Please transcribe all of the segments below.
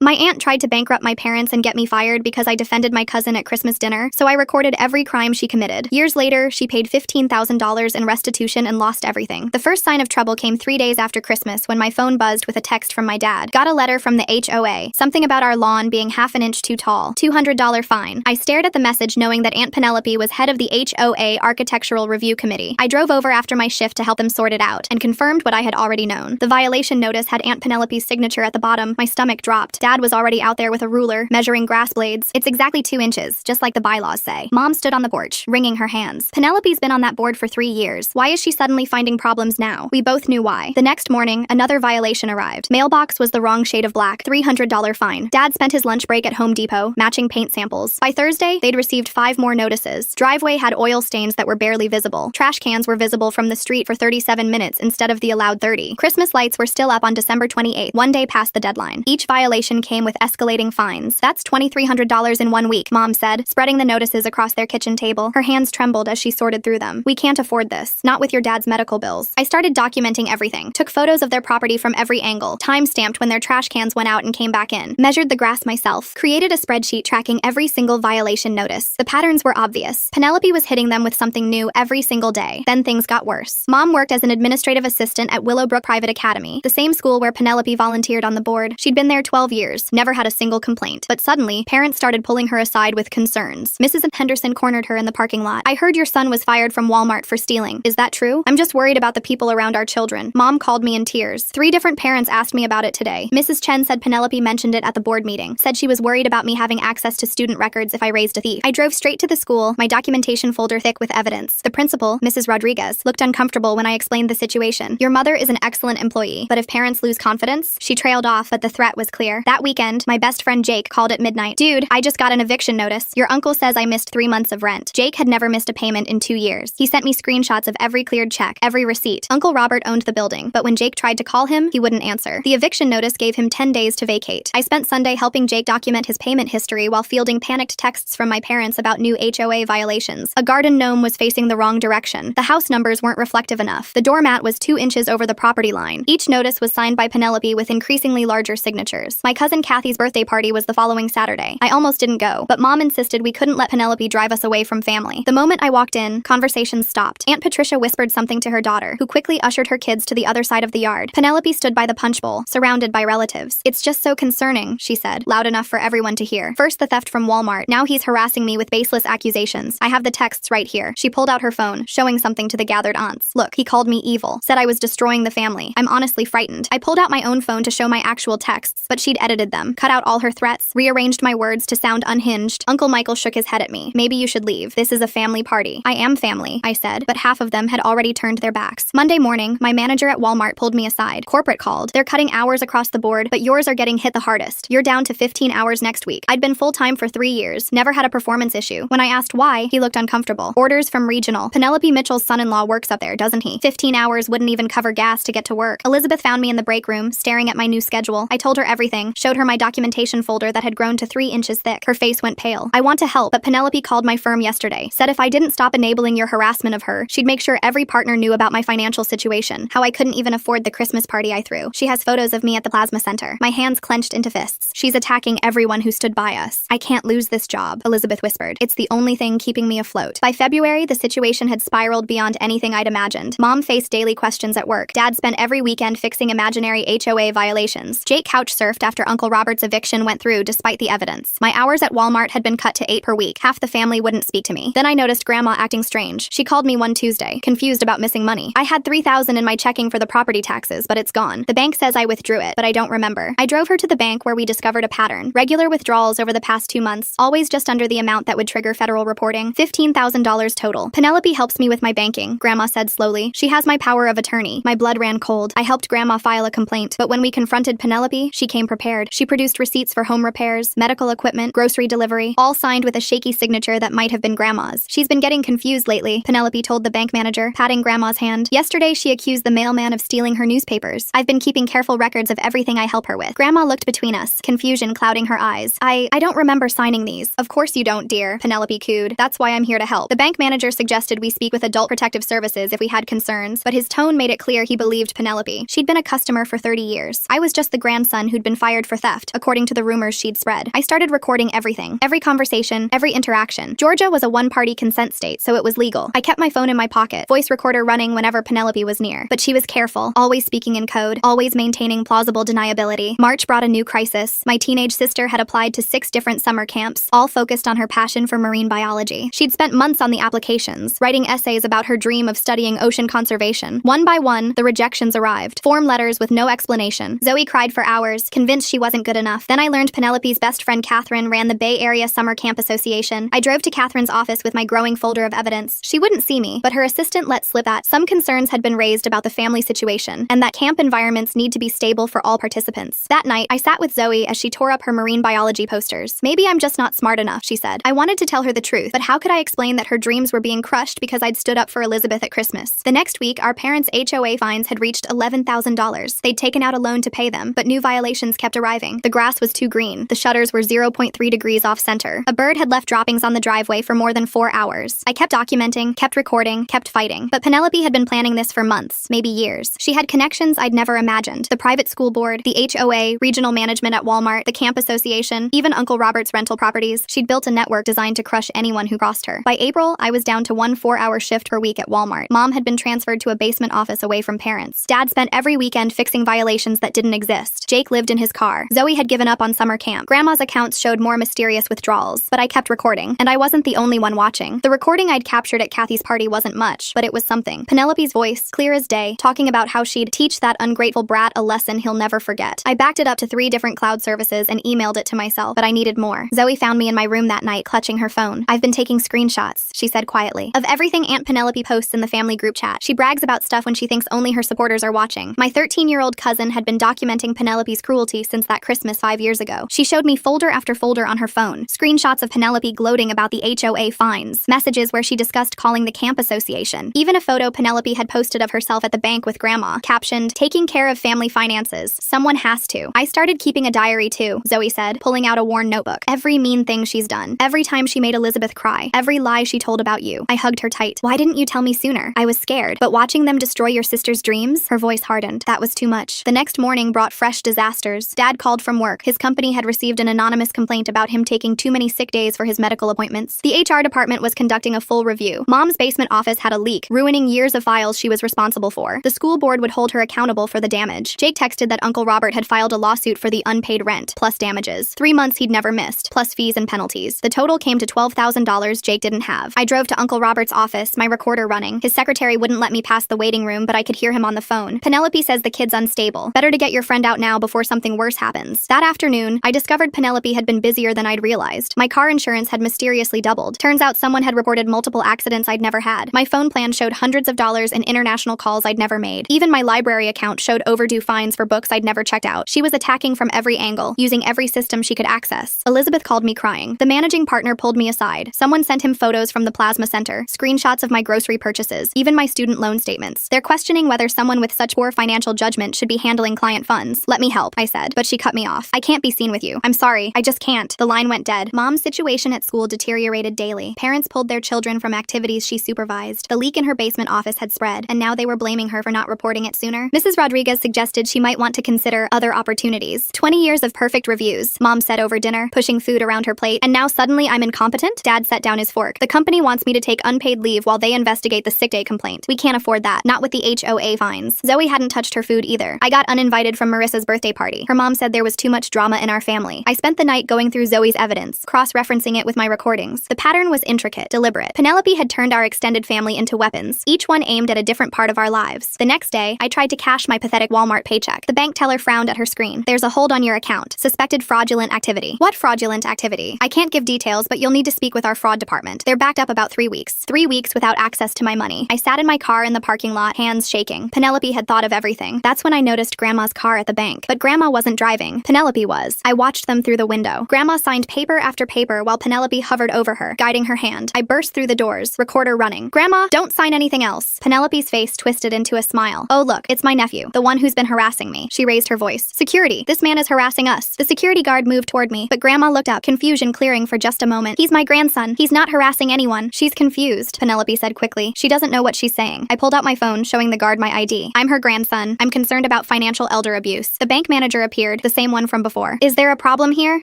My aunt tried to bankrupt my parents and get me fired because I defended my cousin at Christmas dinner, so I recorded every crime she committed. Years later, she paid $15,000 in restitution and lost everything. The first sign of trouble came 3 days after Christmas when my phone buzzed with a text from my dad. Got a letter from the HOA. Something about our lawn being half an inch too tall. $200 fine. I stared at the message knowing that Aunt Penelope was head of the HOA Architectural Review Committee. I drove over after my shift to help them sort it out and confirmed what I had already known. The violation notice had Aunt Penelope's signature at the bottom. My stomach dropped. Dad was already out there with a ruler, measuring grass blades. It's exactly 2 inches, just like the bylaws say. Mom stood on the porch, wringing her hands. Penelope's been on that board for 3 years. Why is she suddenly finding problems now? We both knew why. The next morning, another violation arrived. Mailbox was the wrong shade of black. $300 fine. Dad spent his lunch break at Home Depot, matching paint samples. By Thursday, they'd received 5 more notices. Driveway had oil stains that were barely visible. Trash cans were visible from the street for 37 minutes instead of the allowed 30. Christmas lights were still up on December 28th, 1 day past the deadline. Each violation came with escalating fines. That's $2,300 in 1 week, Mom said, spreading the notices across their kitchen table. Her hands trembled as she sorted through them. We can't afford this. Not with your dad's medical bills. I started documenting everything. Took photos of their property from every angle. Time-stamped when their trash cans went out and came back in. Measured the grass myself. Created a spreadsheet tracking every single violation notice. The patterns were obvious. Penelope was hitting them with something new every single day. Then things got worse. Mom worked as an administrative assistant at Willowbrook Private Academy, the same school where Penelope volunteered on the board. She'd been there 12 years, never had a single complaint. But suddenly, parents started pulling her aside with concerns. Mrs. Henderson cornered her in the parking lot. I heard your son was fired from Walmart for stealing. Is that true? I'm just worried about the people around our children. Mom called me in tears. 3 different parents asked me about it today. Mrs. Chen said Penelope mentioned it at the board meeting. Said she was worried about me having access to student records if I raised a thief. I drove straight to the school, my documentation folder thick with evidence. The principal, Mrs. Rodriguez, looked uncomfortable when I explained the situation. Your mother is an excellent employee, but if parents lose confidence, she trailed off, but the threat was clear. That weekend, my best friend Jake called at midnight. Dude, I just got an eviction notice. Your uncle says I missed 3 months of rent. Jake had never missed a payment in 2 years. He sent me screenshots of every cleared check, every receipt. Uncle Robert owned the building, but when Jake tried to call him, he wouldn't answer. The eviction notice gave him 10 days to vacate. I spent Sunday helping Jake document his payment history while fielding panicked texts from my parents about new HOA violations. A garden gnome was facing the wrong direction. The house numbers weren't reflective enough. The doormat was 2 inches over the property line. Each notice was signed by Penelope with increasingly larger signatures. My cousin Kathy's birthday party was the following Saturday. I almost didn't go, but Mom insisted we couldn't let Penelope drive us away from family. The moment I walked in, conversations stopped. Aunt Patricia whispered something to her daughter, who quickly ushered her kids to the other side of the yard. Penelope stood by the punch bowl, surrounded by relatives. It's just so concerning, she said, loud enough for everyone to hear. First the theft from Walmart, now he's harassing me with baseless accusations. I have the texts right here. She pulled out her phone, showing something to the gathered aunts. Look, he called me evil, said I was destroying the family. I'm honestly frightened. I pulled out my own phone to show my actual texts, but she'd edited them, cut out all her threats, rearranged my words to sound unhinged. Uncle Michael shook his head at me. Maybe you should leave. This is a family party. I am family, I said, but half of them had already turned their backs. Monday morning, my manager at Walmart pulled me aside. Corporate called. They're cutting hours across the board, but yours are getting hit the hardest. You're down to 15 hours next week. I'd been full-time for 3 years, never had a performance issue. When I asked why, he looked uncomfortable. Orders from regional. Penelope Mitchell's son-in-law works up there, doesn't he? 15 hours wouldn't even cover gas to get to work. Elizabeth found me in the break room, staring at my new schedule. I told her everything, showed her my documentation folder that had grown to 3 inches thick. Her face went pale. I want to help, but Penelope called my firm yesterday, said if I didn't stop enabling your harassment of her, she'd make sure every partner knew about my financial situation, how I couldn't even afford the Christmas party I threw. She has photos of me at the plasma center, my hands clenched into fists. She's attacking everyone who stood by us. I can't lose this job, Elizabeth whispered. It's the only thing keeping me afloat. By February, the situation had spiraled beyond anything I'd imagined. Mom faced daily questions at work. Dad spent every weekend fixing imaginary HOA violations. Jake couch surfed after Uncle Robert's eviction went through despite the evidence. My hours at Walmart had been cut to 8 per week. Half the family wouldn't speak to me. Then I noticed Grandma acting strange. She called me one Tuesday, confused about missing money. I had $3,000 in my checking for the property taxes, but it's gone. The bank says I withdrew it, but I don't remember. I drove her to the bank where we discovered a pattern. Regular withdrawals over the past 2 months, always just under the amount that would trigger federal reporting. $15,000 total. Penelope helps me with my banking, Grandma said slowly. She has my power of attorney. My blood ran cold. I helped Grandma file a complaint, but when we confronted Penelope, she came prepared. She produced receipts for home repairs, medical equipment, grocery delivery, all signed with a shaky signature that might have been Grandma's. She's been getting confused lately, Penelope told the bank manager, patting Grandma's hand. Yesterday, she accused the mailman of stealing her newspapers. I've been keeping careful records of everything I help her with. Grandma looked between us, confusion clouding her eyes. I don't remember signing these. Of course you don't, dear, Penelope cooed. That's why I'm here to help. The bank manager suggested we speak with Adult Protective Services if we had concerns, but his tone made it clear he believed Penelope. She'd been a customer for 30 years. I was just the grandson who'd been fired from for theft, according to the rumors she'd spread. I started recording everything, every conversation, every interaction. Georgia was a one-party consent state, so it was legal. I kept my phone in my pocket, voice recorder running whenever Penelope was near. But she was careful, always speaking in code, always maintaining plausible deniability. March brought a new crisis. My teenage sister had applied to 6 different summer camps, all focused on her passion for marine biology. She'd spent months on the applications, writing essays about her dream of studying ocean conservation. One by one, the rejections arrived. Form letters with no explanation. Zoe cried for hours, convinced she wasn't good enough. Then I learned Penelope's best friend Catherine ran the Bay Area Summer Camp Association. I drove to Catherine's office with my growing folder of evidence. She wouldn't see me, but her assistant let slip that some concerns had been raised about the family situation, and that camp environments need to be stable for all participants. That night, I sat with Zoe as she tore up her marine biology posters. Maybe I'm just not smart enough, she said. I wanted to tell her the truth, but how could I explain that her dreams were being crushed because I'd stood up for Elizabeth at Christmas? The next week, our parents' HOA fines had reached $11,000. They'd taken out a loan to pay them, but new violations kept arriving. The grass was too green. The shutters were 0.3 degrees off center. A bird had left droppings on the driveway for more than 4 hours. I kept documenting, kept recording, kept fighting. But Penelope had been planning this for months, maybe years. She had connections I'd never imagined. The private school board, the HOA, regional management at Walmart, the camp association, even Uncle Robert's rental properties. She'd built a network designed to crush anyone who crossed her. By April, I was down to 1 4-hour shift per week at Walmart. Mom had been transferred to a basement office away from parents. Dad spent every weekend fixing violations that didn't exist. Jake lived in his car. Zoe had given up on summer camp. Grandma's accounts showed more mysterious withdrawals, but I kept recording, and I wasn't the only one watching. The recording I'd captured at Kathy's party wasn't much, but it was something. Penelope's voice, clear as day, talking about how she'd teach that ungrateful brat a lesson he'll never forget. I backed it up to 3 different cloud services and emailed it to myself, but I needed more. Zoe found me in my room that night, clutching her phone. I've been taking screenshots, she said quietly, of everything Aunt Penelope posts in the family group chat. She brags about stuff when she thinks only her supporters are watching. My 13-year-old cousin had been documenting Penelope's cruelty since that Christmas 5 years ago. She showed me folder after folder on her phone, screenshots of Penelope gloating about the HOA fines, messages where she discussed calling the camp association, even a photo Penelope had posted of herself at the bank with Grandma, captioned, "Taking care of family finances. Someone has to." I started keeping a diary too, Zoe said, pulling out a worn notebook. Every mean thing she's done, every time she made Elizabeth cry, every lie she told about you. I hugged her tight. Why didn't you tell me sooner? I was scared, but watching them destroy your sister's dreams? Her voice hardened. That was too much. The next morning brought fresh disasters. Dad called from work. His company had received an anonymous complaint about him taking too many sick days for his medical appointments. The HR department was conducting a full review. Mom's basement office had a leak, ruining years of files she was responsible for. The school board would hold her accountable for the damage. Jake texted that Uncle Robert had filed a lawsuit for the unpaid rent, plus damages. 3 months he'd never missed, plus fees and penalties. The total came to $12,000 Jake didn't have. I drove to Uncle Robert's office, my recorder running. His secretary wouldn't let me pass the waiting room, but I could hear him on the phone. Penelope says the kid's unstable. Better to get your friend out now before something worse happens. That afternoon, I discovered Penelope had been busier than I'd realized. My car insurance had mysteriously doubled. Turns out someone had reported multiple accidents I'd never had. My phone plan showed hundreds of dollars in international calls I'd never made. Even my library account showed overdue fines for books I'd never checked out. She was attacking from every angle, using every system she could access. Elizabeth called me crying. The managing partner pulled me aside. Someone sent him photos from the plasma center, screenshots of my grocery purchases, even my student loan statements. They're questioning whether someone with such poor financial judgment should be handling client funds. Let me help, I said, but she cut me off. I can't be seen with you. I'm sorry, I just can't. The line went dead. Mom's situation at school deteriorated daily. Parents pulled their children from activities she supervised. The leak in her basement office had spread, and now they were blaming her for not reporting it sooner. Mrs. Rodriguez suggested she might want to consider other opportunities. 20 years of perfect reviews, Mom said over dinner, pushing food around her plate. And now suddenly I'm incompetent? Dad set down his fork. The company wants me to take unpaid leave while they investigate the sick day complaint. We can't afford that, not with the HOA fines. Zoe hadn't touched her food either. I got uninvited from Marissa's birthday party. Her mom said there was too much drama in our family. I spent the night going through Zoe's evidence, cross-referencing it with my recordings. The pattern was intricate, deliberate. Penelope had turned our extended family into weapons, each one aimed at a different part of our lives. The next day, I tried to cash my pathetic Walmart paycheck. The bank teller frowned at her screen. There's a hold on your account. Suspected fraudulent activity. What fraudulent activity? I can't give details, but you'll need to speak with our fraud department. They're backed up about 3 weeks. 3 weeks without access to my money. I sat in my car in the parking lot, hands shaking. Penelope had thought of everything. That's when I noticed Grandma's car at the bank. But Grandma wasn't driving. Penelope was. I watched them through the window. Grandma signed paper after paper while Penelope hovered over her, guiding her hand. I burst through the doors, recorder running. Grandma, don't sign anything else. Penelope's face twisted into a smile. Oh look, it's my nephew, the one who's been harassing me. She raised her voice. Security, this man is harassing us. The security guard moved toward me, but Grandma looked up, confusion clearing for just a moment. He's my grandson. He's not harassing anyone. She's confused, Penelope said quickly. She doesn't know what she's saying. I pulled out my phone, showing the guard my ID. I'm her grandson. I'm concerned about financial elder abuse. The bank manager appeared, fired, the same one from before. Is there a problem here?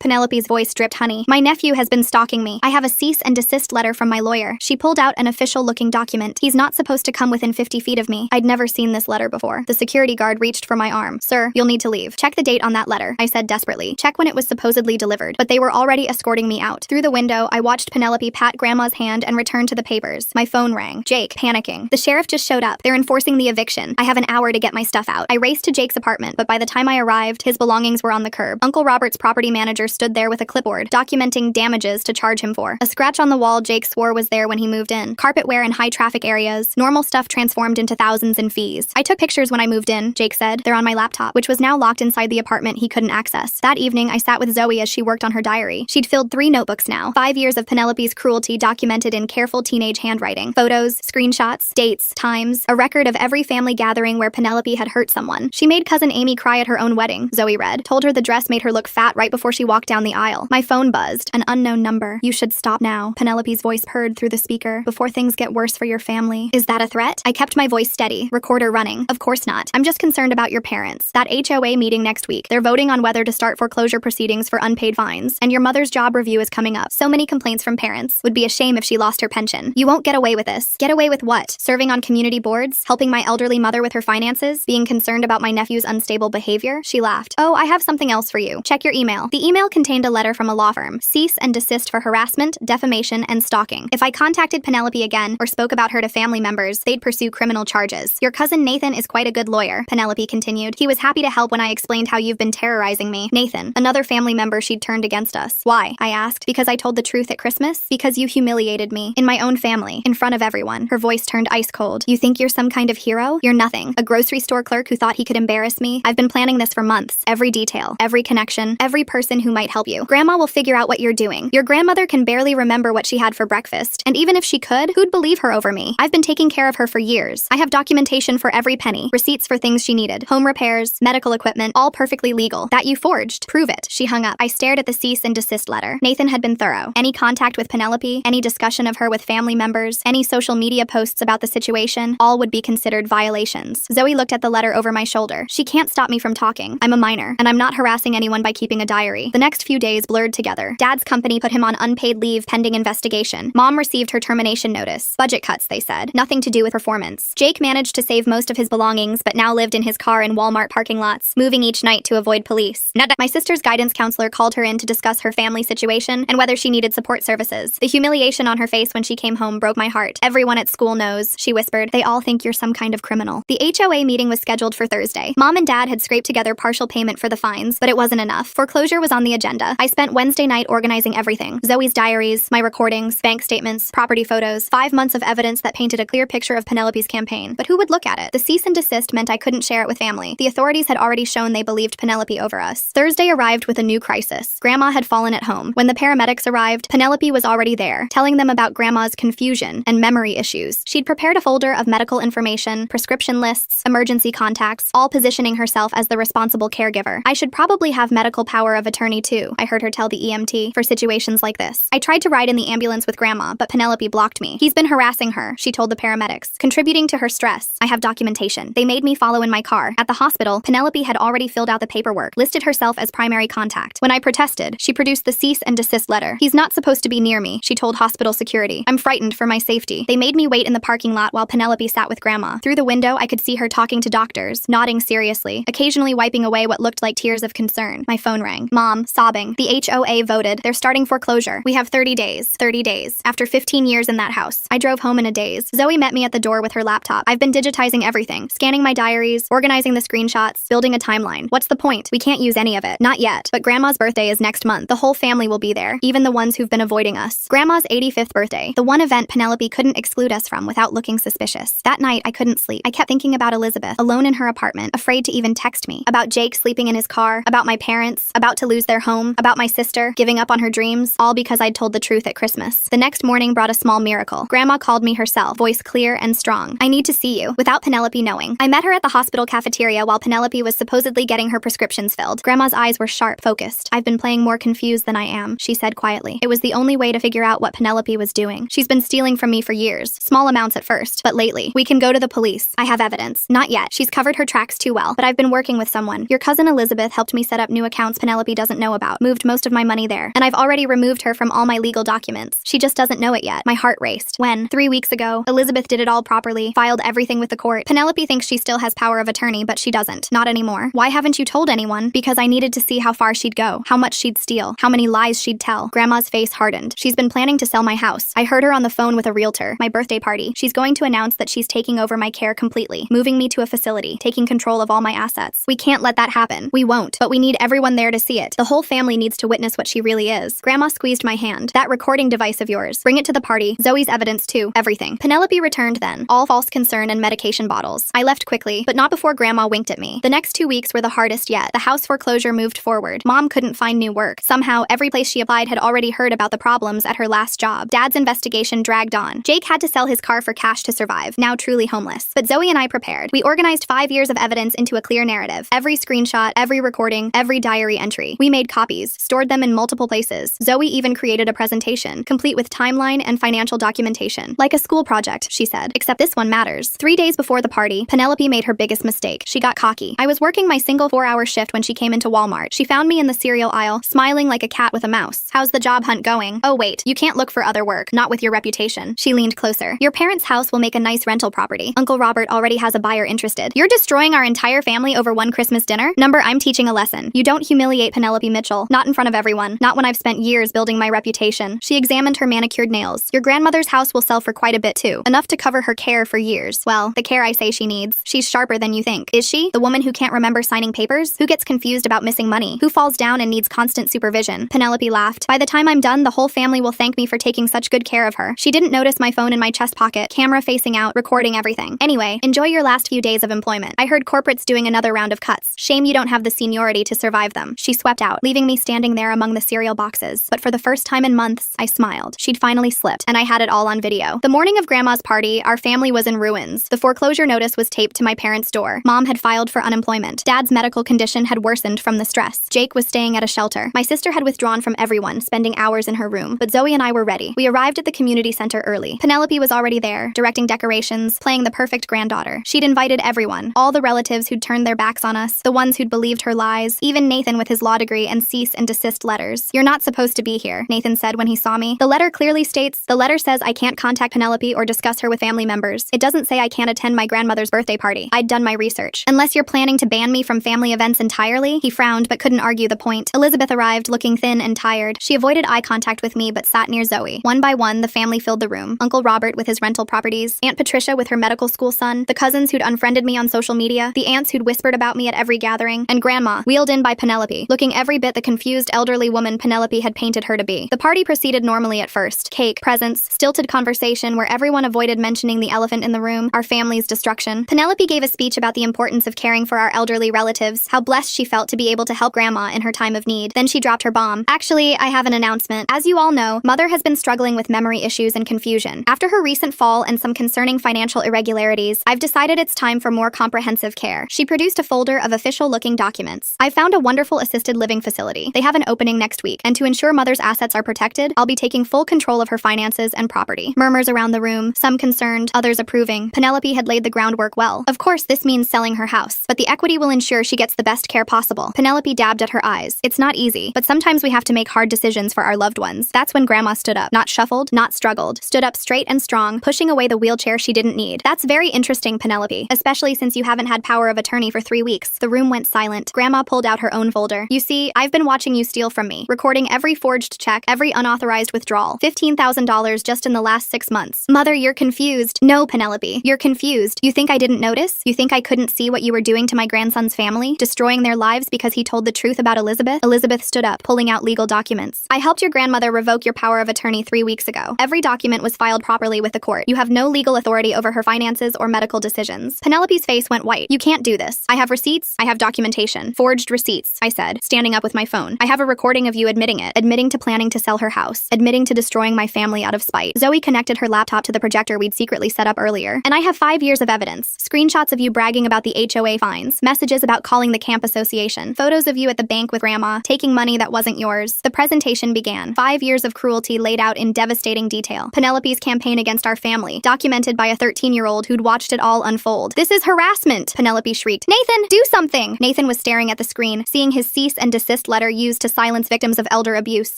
Penelope's voice dripped honey. My nephew has been stalking me. I have a cease and desist letter from my lawyer. She pulled out an official-looking document. He's not supposed to come within 50 feet of me. I'd never seen this letter before. The security guard reached for my arm. Sir, you'll need to leave. Check the date on that letter, I said desperately. Check when it was supposedly delivered. But they were already escorting me out. Through the window, I watched Penelope pat Grandma's hand and return to the papers. My phone rang. Jake, panicking. The sheriff just showed up. They're enforcing the eviction. I have an hour to get my stuff out. I raced to Jake's apartment, but by the time I arrived, his belongings were on the curb. Uncle Robert's property manager stood there with a clipboard, documenting damages to charge him for. A scratch on the wall Jake swore was there when he moved in. Carpetware in high traffic areas. Normal stuff transformed into thousands in fees. I took pictures when I moved in, Jake said. They're on my laptop, which was now locked inside the apartment he couldn't access. That evening, I sat with Zoe as she worked on her diary. She'd filled 3 notebooks now. 5 years of Penelope's cruelty documented in careful teenage handwriting. Photos, screenshots, dates, times, a record of every family gathering where Penelope had hurt someone. She made cousin Amy cry at her own wedding, Zoe read. Told her the dress made her look fat right before she walked down the aisle. My phone buzzed. An unknown number. You should stop now. Penelope's voice purred through the speaker. Before things get worse for your family. Is that a threat? I kept my voice steady, recorder running. Of course not. I'm just concerned about your parents. That HOA meeting next week. They're voting on whether to start foreclosure proceedings for unpaid fines. And your mother's job review is coming up. So many complaints from parents. Would be a shame if she lost her pension. You won't get away with this. Get away with what? Serving on community boards? Helping my elderly mother with her finances? Being concerned about my nephew's unstable behavior? She laughed. Oh, I have something else for you. Check your email. The email contained a letter from a law firm. Cease and desist for harassment, defamation, and stalking. If I contacted Penelope again or spoke about her to family members, they'd pursue criminal charges. Your cousin Nathan is quite a good lawyer, Penelope continued. He was happy to help when I explained how you've been terrorizing me. Nathan, another family member she'd turned against us. Why? I asked. Because I told the truth at Christmas? Because you humiliated me. In my own family. In front of everyone. Her voice turned ice cold. You think you're some kind of hero? You're nothing. A grocery store clerk who thought he could embarrass me? I've been planning this for months. Every detail. Every connection. Every person who might help you. Grandma will figure out what you're doing. Your grandmother can barely remember what she had for breakfast. And even if she could, who'd believe her over me? I've been taking care of her for years. I have documentation for every penny. Receipts for things she needed. Home repairs, medical equipment, all perfectly legal. That you forged. Prove it. She hung up. I stared at the cease and desist letter. Nathan had been thorough. Any contact with Penelope, any discussion of her with family members, any social media posts about the situation, all would be considered violations. Zoe looked at the letter over my shoulder. She can't stop me from talking. I'm a minor, and I'm not harassing anyone by keeping a diary. The next few days blurred together. Dad's company put him on unpaid leave pending investigation. Mom received her termination notice. Budget cuts, they said. Nothing to do with performance. Jake managed to save most of his belongings, but now lived in his car in Walmart parking lots, moving each night to avoid police. My sister's guidance counselor called her in to discuss her family situation and whether she needed support services. The humiliation on her face when she came home broke my heart. Everyone at school knows, she whispered. They all think you're some kind of criminal. The HOA meeting was scheduled for Thursday. Mom and Dad had scraped together partial payment for the fines, but it wasn't enough. Foreclosure was on the agenda. I spent Wednesday night organizing everything. Zoe's diaries, my recordings, bank statements, property photos, 5 months of evidence that painted a clear picture of Penelope's campaign. But who would look at it? The cease and desist meant I couldn't share it with family. The authorities had already shown they believed Penelope over us. Thursday arrived with a new crisis. Grandma had fallen at home. When the paramedics arrived, Penelope was already there, telling them about Grandma's confusion and memory issues. She'd prepared a folder of medical information, prescription lists, emergency contacts, all positioning herself as the responsible caregiver. I should probably have medical power of attorney too, I heard her tell the EMT, for situations like this. I tried to ride in the ambulance with Grandma, but Penelope blocked me. He's been harassing her, she told the paramedics, contributing to her stress. I have documentation. They made me follow in my car. At the hospital, Penelope had already filled out the paperwork, listed herself as primary contact. When I protested, she produced the cease and desist letter. He's not supposed to be near me, she told hospital security. I'm frightened for my safety. They made me wait in the parking lot while Penelope sat with Grandma. Through the window, I could see her talking to doctors, nodding seriously, occasionally wiping away what looked like tears of concern. My phone rang. Mom, sobbing. The HOA voted. They're starting foreclosure. We have 30 days. 30 days. After 15 years in that house. I drove home in a daze. Zoe met me at the door with her laptop. I've been digitizing everything. Scanning my diaries, organizing the screenshots, building a timeline. What's the point? We can't use any of it. Not yet. But Grandma's birthday is next month. The whole family will be there. Even the ones who've been avoiding us. Grandma's 85th birthday. The one event Penelope couldn't exclude us from without looking suspicious. That night, I couldn't sleep. I kept thinking about Elizabeth, alone in her apartment, afraid to even text me. About Jake sleeping in his car. About my parents, about to lose their home. About my sister, giving up on her dreams. All because I'd told the truth at Christmas. The next morning brought a small miracle. Grandma called me herself, voice clear and strong. I need to see you, without Penelope knowing. I met her at the hospital cafeteria while Penelope was supposedly getting her prescriptions filled. Grandma's eyes were sharp, focused. I've been playing more confused than I am, she said quietly. It was the only way to figure out what Penelope was doing. She's been stealing from me for years. Small amounts at first, but lately. We can go to the police. I have evidence. Not yet. She's covered her tracks too well, but I've been working with someone. Your cousin Elizabeth Elizabeth helped me set up new accounts Penelope doesn't know about, moved most of my money there, and I've already removed her from all my legal documents. She just doesn't know it yet. My heart raced. When, 3 weeks ago, Elizabeth did it all properly, filed everything with the court. Penelope thinks she still has power of attorney, but she doesn't. Not anymore. Why haven't you told anyone? Because I needed to see how far she'd go, how much she'd steal, how many lies she'd tell. Grandma's face hardened. She's been planning to sell my house. I heard her on the phone with a realtor. My birthday party. She's going to announce that she's taking over my care completely, moving me to a facility, taking control of all my assets. We can't let that happen. We won't, but we need everyone there to see it. The whole family needs to witness what she really is. Grandma squeezed my hand. That recording device of yours. Bring it to the party. Zoe's evidence too. Everything. Penelope returned then. All false concern and medication bottles. I left quickly, but not before Grandma winked at me. The next 2 weeks were the hardest yet. The house foreclosure moved forward. Mom couldn't find new work. Somehow, every place she applied had already heard about the problems at her last job. Dad's investigation dragged on. Jake had to sell his car for cash to survive, now truly homeless. But Zoe and I prepared. We organized 5 years of evidence into a clear narrative. Every screenshot, every recording, every diary entry. We made copies, stored them in multiple places. Zoe even created a presentation, complete with timeline and financial documentation. Like a school project, she said. Except this one matters. 3 days before the party, Penelope made her biggest mistake. She got cocky. I was working my single 4-hour shift when she came into Walmart. She found me in the cereal aisle, smiling like a cat with a mouse. How's the job hunt going? Oh wait, you can't look for other work, not with your reputation. She leaned closer. Your parents' house will make a nice rental property. Uncle Robert already has a buyer interested. You're destroying our entire family over one Christmas dinner? Number, I'm teaching a lesson. You don't humiliate Penelope Mitchell. Not in front of everyone. Not when I've spent years building my reputation. She examined her manicured nails. Your grandmother's house will sell for quite a bit too. Enough to cover her care for years. Well, the care I say she needs. She's sharper than you think. Is she? The woman who can't remember signing papers? Who gets confused about missing money? Who falls down and needs constant supervision? Penelope laughed. By the time I'm done, the whole family will thank me for taking such good care of her. She didn't notice my phone in my chest pocket, camera facing out, recording everything. Anyway, enjoy your last few days of employment. I heard corporate's doing another round of cuts. Shame you don't have the seniority to survive them. She swept out, leaving me standing there among the cereal boxes. But for the first time in months, I smiled. She'd finally slipped, and I had it all on video. The morning of Grandma's party, our family was in ruins. The foreclosure notice was taped to my parents' door. Mom had filed for unemployment. Dad's medical condition had worsened from the stress. Jake was staying at a shelter. My sister had withdrawn from everyone, spending hours in her room. But Zoe and I were ready. We arrived at the community center early. Penelope was already there, directing decorations, playing the perfect granddaughter. She'd invited everyone, all the relatives who'd turned their backs on us, the ones who'd believed her lies, even Nathan with his law degree and cease and desist letters. You're not supposed to be here, Nathan said when he saw me. The letter clearly states, the letter says I can't contact Penelope or discuss her with family members. It doesn't say I can't attend my grandmother's birthday party. I'd done my research. Unless you're planning to ban me from family events entirely, he frowned but couldn't argue the point. Elizabeth arrived, looking thin and tired. She avoided eye contact with me but sat near Zoe. One by one, the family filled the room. Uncle Robert with his rental properties, Aunt Patricia with her medical school son, the cousins who'd unfriended me on social media, the aunts who'd whispered about me at every gathering, and Grandma, wheeled in by Penelope, looking every bit the confused elderly woman Penelope had painted her to be. The party proceeded normally at first. Cake, presents, stilted conversation where everyone avoided mentioning the elephant in the room, our family's destruction. Penelope gave a speech about the importance of caring for our elderly relatives, how blessed she felt to be able to help Grandma in her time of need. Then she dropped her bomb. Actually, I have an announcement. As you all know, Mother has been struggling with memory issues and confusion. After her recent fall and some concerning financial irregularities, I've decided it's time for more comprehensive care. She produced a folder of official-looking documents. I found a wonderful assisted living facility. They have an opening next week, and to ensure Mother's assets are protected, I'll be taking full control of her finances and property. Murmurs around the room, some concerned, others approving. Penelope had laid the groundwork well. Of course, this means selling her house, but the equity will ensure she gets the best care possible. Penelope dabbed at her eyes. It's not easy, but sometimes we have to make hard decisions for our loved ones. That's when Grandma stood up. Not shuffled, not struggled. Stood up straight and strong, pushing away the wheelchair she didn't need. That's very interesting, Penelope, especially since you haven't had power of attorney for 3 weeks. The room went silent. Grandma pulled out her own folder. You see, I've been watching you steal from me, recording every forged check, every unauthorized withdrawal. $15,000 just in the last 6 months. Mother, you're confused. No, Penelope, you're confused. You think I didn't notice? You think I couldn't see what you were doing to my grandson's family? Destroying their lives because he told the truth about Elizabeth? Elizabeth stood up, pulling out legal documents. I helped your grandmother revoke your power of attorney 3 weeks ago. Every document was filed properly with the court. You have no legal authority over her finances or medical decisions. Penelope's face went white. You can't do this. I have receipts. I have documentation. Forged receipts, I said, standing up with my phone. I have a recording of you admitting it. Admitting to planning to sell her house. Admitting to destroying my family out of spite. Zoe connected her laptop to the projector we'd secretly set up earlier. And I have 5 years of evidence. Screenshots of you bragging about the HOA fines. Messages about calling the camp association. Photos of you at the bank with Grandma, taking money that wasn't yours. The presentation began. 5 years of cruelty laid out in devastating detail. Penelope's campaign against our family, documented by a 13-year-old who'd watched it all unfold. This is harassment, Penelope shrieked. Nathan, do something! Nathan was staring at the screen, seeing his cease and desist letter used to silence victims of elder abuse.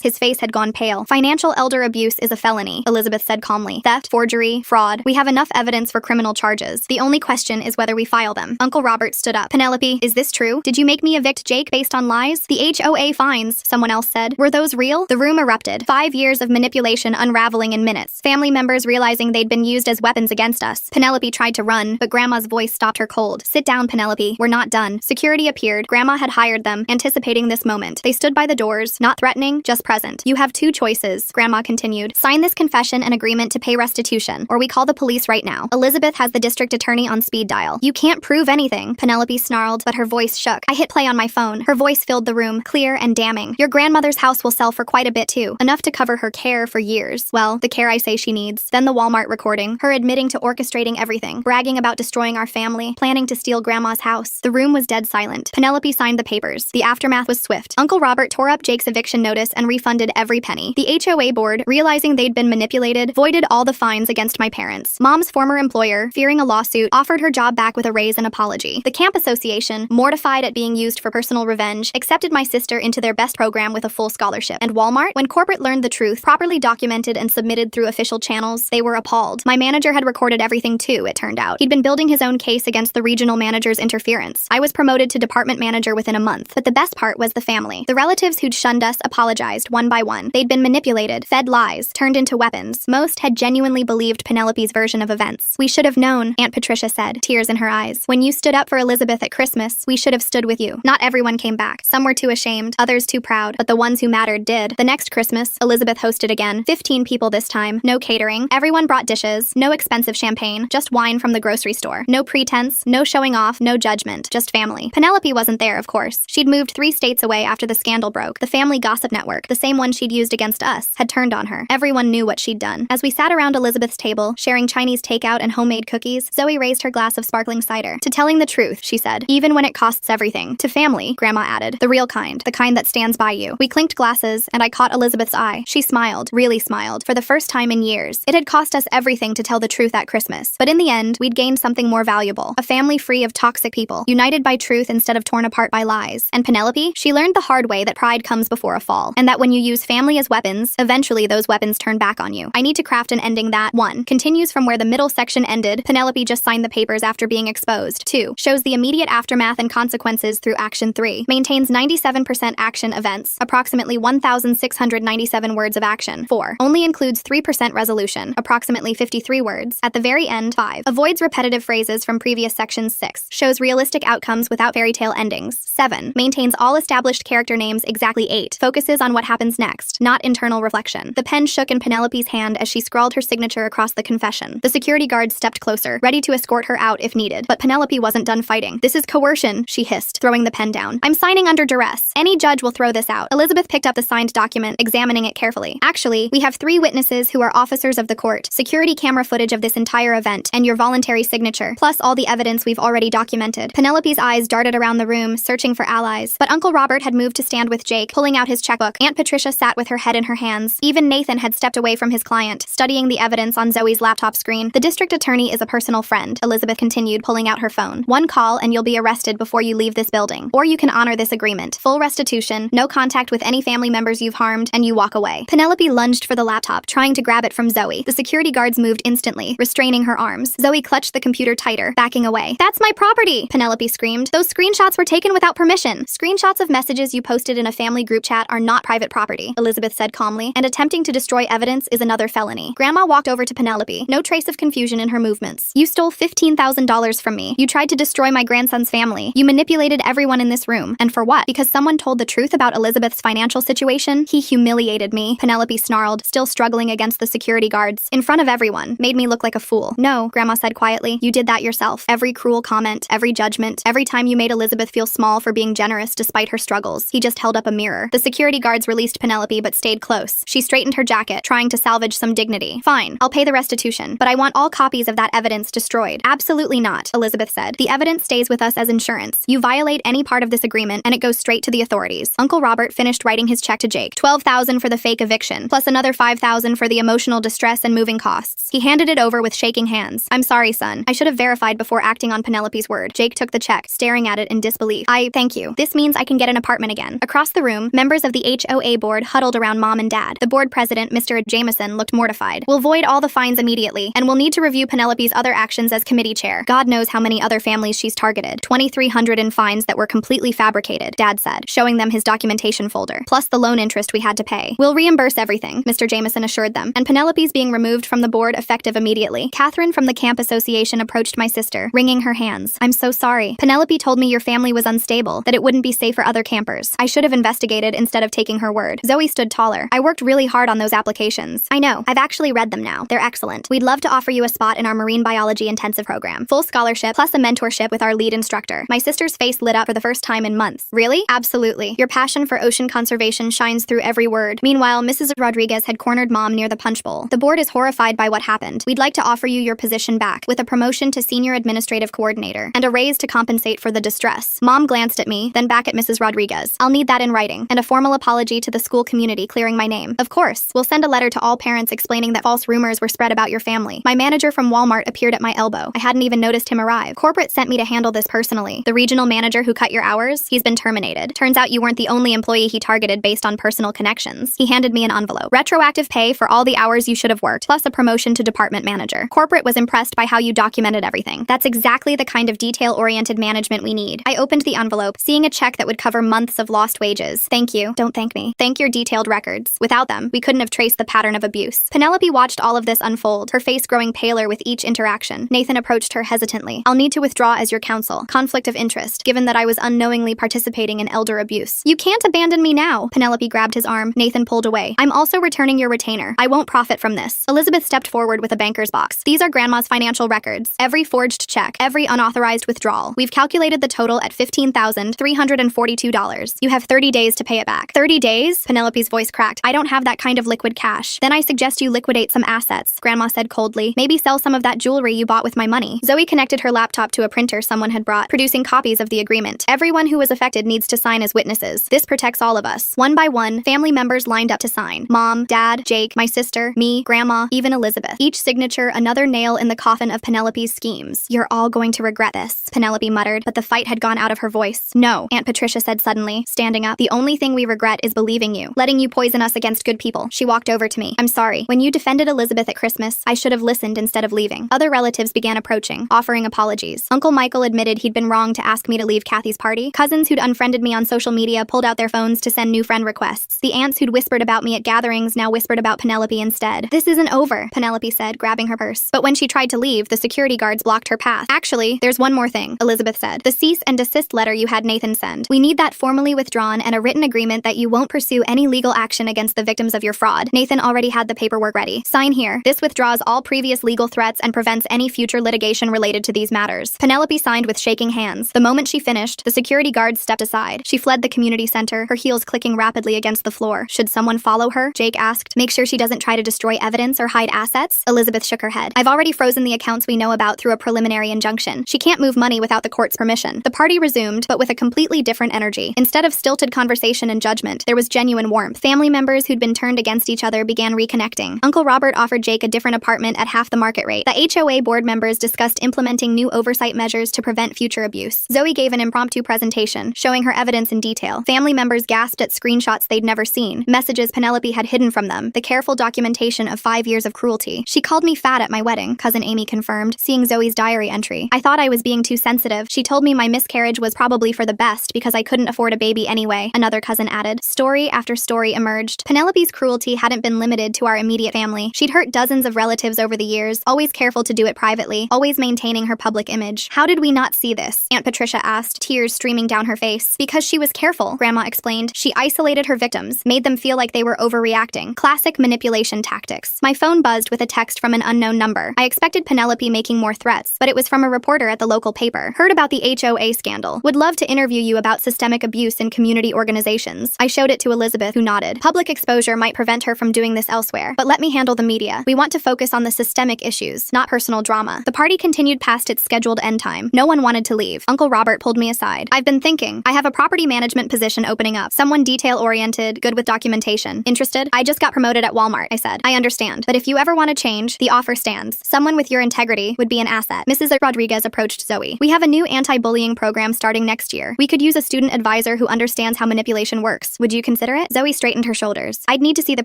His face had gone pale. Financial elder abuse is a felony, Elizabeth said calmly. Theft, forgery, fraud. We have enough evidence for criminal charges. The only question is whether we file them. Uncle Robert stood up. Penelope, is this true? Did you make me evict Jake based on lies? The HOA fines, someone else said. Were those real? The room erupted. 5 years of manipulation unraveling in minutes. Family members realizing they'd been used as weapons against us. Penelope tried to run, but Grandma's voice stopped her cold. Sit down, Penelope. We're not done. Security appeared. Grandma had hired them, anticipating this moment. They stood by the doors, not threatening, just present. You have 2 choices, Grandma continued. Sign this confession and agreement to pay restitution, or we call the police right now. Elizabeth has the district attorney on speed dial. You can't prove anything, Penelope snarled, but her voice shook. I hit play on my phone. Her voice filled the room, clear and damning. Your grandmother's house will sell for quite a bit too, enough to cover her care for years. Well, the care I say she needs. Then the Walmart recording, her admitting to orchestrating everything, bragging about destroying our family, planning to steal Grandma's house. The room was dead silent. Penelope signed the papers. The aftermath was swift. Uncle Robert tore up Jake's eviction notice and refunded every penny. The HOA board, realizing they'd been manipulated, voided all the fines against my parents. Mom's former employer, fearing a lawsuit, offered her job back with a raise and apology. The camp association, mortified at being used for personal revenge, accepted my sister into their best program with a full scholarship. And Walmart, when corporate learned the truth, properly documented and submitted through official channels, they were appalled. My manager had recorded everything too, it turned out. He'd been building his own case against the regional manager's interference. I was promoted to department manager within a month. But the best part was the family. The relatives who'd shunned us apologized one by one. They'd been manipulated, fed lies, turned into weapons. Most had genuinely believed Penelope's version of events. We should have known, Aunt Patricia said, tears in her eyes. When you stood up for Elizabeth at Christmas, we should have stood with you. Not everyone came back. Some were too ashamed, others too proud, but the ones who mattered did. The next Christmas, Elizabeth hosted again. 15 people this time. No catering. Everyone brought dishes. No expensive champagne. Just wine from the grocery store. No pretense. No showing off. No judgment. Just family. Penelope wasn't there, of course. She'd moved 3 states away after the scandal broke. The family gossip network, the same one she'd used against us, had turned on her. Everyone knew what she'd done. As we sat around Elizabeth's table, sharing Chinese takeout and homemade cookies, Zoe raised her glass of sparkling cider. To telling the truth, she said, even when it costs everything. To family, Grandma added. The real kind. The kind that stands by you. We clinked glasses, and I caught Elizabeth's eye. She smiled, really smiled, for the first time in years. It had cost us everything to tell the truth at Christmas. But in the end, we'd gained something more valuable. A family free of toxic people, united by truth instead of torn apart by lies. And Penelope? She learned the hard way that pride comes before a fall, and that when you use family as weapons, eventually those weapons turn back on you. I need to craft an ending that, 1. Continues from where the middle section ended. Penelope just signed the papers after being exposed. 2. Shows the immediate aftermath and consequences through action. 3. Maintains 97% action events, approximately 1,697 words of action. 4. Only includes 3% resolution, approximately 53 words. At the very end. 5. Avoids repetitive phrases from previous sections. 6. Shows realistic outcomes without fairy tale endings. 7. Maintains all established character names. Exactly. 8. Focuses on what happens next, not internal reflection. The pen shook in Penelope's hand as she scrawled her signature across the confession. The security guards stepped closer, ready to escort her out if needed. But Penelope wasn't done fighting. This is coercion, she hissed, throwing the pen down. I'm signing under duress. Any judge will throw this out. Elizabeth picked up the signed document, examining it carefully. Actually, we have 3 witnesses who are officers of the court, security camera footage of this entire event, and your voluntary signature, plus all the evidence we've already documented. Penelope's eyes darted around the room, searching for allies. But Uncle Robert had moved to stand with Jake, pulling out his checkbook. Aunt Patricia sat with her head in her hands. Even Nathan had stepped away from his client, studying the evidence on Zoe's laptop screen. The district attorney is a personal friend, Elizabeth continued, pulling out her phone. 1 call and you'll be arrested before you leave this building. Or you can honor this agreement. Full restitution, no contact with any family members you've harmed, and you walk away. Penelope lunged for the laptop, trying to grab it from Zoe. The security guards moved instantly, restraining her arms. Zoe clutched the computer tighter, backing away. That's my property, Penelope screamed. Those screenshots were taken without permission. Screenshots of messages you posted in a family group chat are not private property, Elizabeth said calmly, and attempting to destroy evidence is another felony. Grandma walked over to Penelope, no trace of confusion in her movements. You stole $15,000 from me. You tried to destroy my grandson's family. You manipulated everyone in this room. And for what? Because someone told the truth about Elizabeth's financial situation? He humiliated me, Penelope snarled, still struggling against the security guards. In front of everyone. Made me look like a fool. No, Grandma said quietly. You did that yourself. Every cruel comment, every judgment, every time you made Elizabeth feel small for being generous despite her struggles. He just held up a mirror. The security guards released Penelope but stayed close. She straightened her jacket, trying to salvage some dignity. Fine, I'll pay the restitution, but I want all copies of that evidence destroyed. Absolutely not, Elizabeth said. The evidence stays with us as insurance. You violate any part of this agreement and it goes straight to the authorities. Uncle Robert finished writing his check to Jake. $12,000 for the fake eviction, plus another $5,000 for the emotional distress and moving costs. He handed it over with shaking hands. I'm sorry, son. I should have verified before acting on Penelope's word. Jake took the check, staring at it in disbelief. Thank you. This means I can get an apartment again. Across the room, members of the HOA board huddled around Mom and Dad. The board president, Mr. Jameson, looked mortified. We'll void all the fines immediately, and we'll need to review Penelope's other actions as committee chair. God knows how many other families she's targeted. 2,300 in fines that were completely fabricated, Dad said, showing them his documentation folder, plus the loan interest we had to pay. We'll reimburse everything, Mr. Jameson assured them, and Penelope's being removed from the board effective immediately. Catherine from the camp association approached my sister, wringing her hands. I'm so sorry. Penelope told me your family was unstable, that it wouldn't be safe for other campers. I should have investigated instead of taking her word. Zoe stood taller. I worked really hard on those applications. I know. I've actually read them now. They're excellent. We'd love to offer you a spot in our marine biology intensive program. Full scholarship, plus a mentorship with our lead instructor. My sister's face lit up for the first time in months. Really? Absolutely. Your passion for ocean conservation shines through every word. Meanwhile, Mrs. Rodriguez had cornered Mom near the punch bowl. The board is horrified by what happened. We'd like to offer you your position back, with a promotion to senior administrative coordinator, and a raise to compensate for the distress. Mom glanced at me, then back at Mrs. Rodriguez. I'll need that in writing, and a formal apology to the school community clearing my name. Of course, we'll send a letter to all parents explaining that false rumors were spread about your family. My manager from Walmart appeared at my elbow. I hadn't even noticed him arrive. Corporate sent me to handle this personally. The regional manager who cut your hours, he's been terminated. Turns out you weren't the only employee he targeted based on personal connections. He handed me an envelope. Retroactive pay for all the hours you should have worked, plus a promotion to department manager. Corporate was impressed by how you documented everything. That's exactly the kind of detail-oriented management we need. I opened the envelope, seeing a check that would cover months of lost wages. Thank you. Don't thank me. Thank your detailed records. Without them, we couldn't have traced the pattern of abuse. Penelope watched all of this unfold, her face growing paler with each interaction. Nathan approached her hesitantly. I'll need to withdraw as your counsel. Conflict of interest, given that I was unknowingly participating in elder abuse. You can't abandon me now. Penelope grabbed his arm. Nathan pulled away. I'm also returning your retainer. I won't profit from this. Elizabeth stepped forward with a banker's box. These are Grandma's financial records. Every forged check, every unauthorized withdrawal. We've calculated the total at $15,342. You have 30 days to pay it back. 30 days? Penelope's voice cracked. I don't have that kind of liquid cash. Then I suggest you liquidate some assets, Grandma said coldly. Maybe sell some of that jewelry you bought with my money. Zoe connected her laptop to a printer someone had brought, producing copies of the agreement. Everyone who was affected needs to sign as witnesses. This protects all of us. One by one, family members lined up to sign. Mom, Dad, Jake, my sister, me, Grandma, even Elizabeth. Each signature another nail in the coffin of Penelope's schemes. You're all going to regret this, Penelope muttered, but the fight had gone out of her voice. No, Aunt Patricia said suddenly, standing up. The only thing we regret is believing you, letting you poison us against good people. She walked over to me. I'm sorry. When you defended Elizabeth at Christmas, I should have listened instead of leaving. Other relatives began approaching, offering apologies. Uncle Michael admitted he'd been wrong to ask me to leave Kathy's party. Cousins who'd unfriended me on social media pulled out their phones to send new friend requests. The aunts who'd whispered about me at gatherings now whispered about Penelope instead. This isn't over, Penelope said, grabbing her purse. But when she tried to leave, the security guards blocked her path. Actually, there's one more thing, Elizabeth said. The cease and desist letter you had Nathan send. We need that formally withdrawn and a written agreement that you won't pursue any legal action against the victims of your fraud. Nathan already had the paperwork ready. Sign here. This withdraws all previous legal threats and prevents any future litigation related to these matters. Penelope signed with shaking hands. The moment she finished, the security guards stepped aside. She fled the community center, her heels clicking rapidly against the floor. Should someone follow her? Jake asked. Make sure she doesn't try to destroy evidence or hide assets? Elizabeth shook her head. I've already frozen the accounts we know about through a preliminary injunction. She can't move money without the court's permission. The party resumed, but with a completely different energy. Instead of stilted conversation and judgment, there was genuine warmth. Family members who'd been turned against each other began reconnecting. Uncle Robert offered Jake a different apartment at half the market rate. The HOA board members discussed implementing new oversight measures to prevent future abuse. Zoe gave an impromptu presentation, showing her evidence in detail. Family members gasped at screenshots they'd never seen, messages Penelope had hidden from them, the careful documentation of 5 years of cruelty. She called me fat at my wedding, Cousin Amy confirmed, seeing Zoe's diary entry. I thought I was being too sensitive. She told me my miscarriage was probably for the best because I couldn't afford a baby anyway, another cousin added. Story after story emerged. Penelope's cruelty hadn't been limited to our immediate family. She'd hurt dozens of relatives over the years, always careful to do it privately, always maintaining her public image. How did we not see this? Aunt Patricia asked, tears streaming down her face. Because she was careful, Grandma explained. She isolated her victims, made them feel like they were overreacting. Classic manipulation tactics. My phone buzzed with a text from an unknown number. I expected Penelope making more threats, but it was from a reporter at the local paper. Heard about the HOA scandal. Would love to interview you about systemic abuse in community organizations. I showed it to Elizabeth, who nodded. Public exposure might prevent her from doing this elsewhere, but let me handle the media. We want to focus on the systemic issues, not personal drama. The party continued past its scheduled end time. No one wanted to leave. Uncle Robert pulled me aside. I've been thinking. I have a property management position opening up. Someone detail-oriented, good with documentation. Interested? I just got promoted at Walmart, I said. I understand. But if you ever want to change, the offer stands. Someone with your integrity would be an asset. Mrs. Rodriguez approached Zoe. We have a new anti-bullying program program starting next year. We could use a student advisor who understands how manipulation works. Would you consider it? Zoe straightened her shoulders. I'd need to see the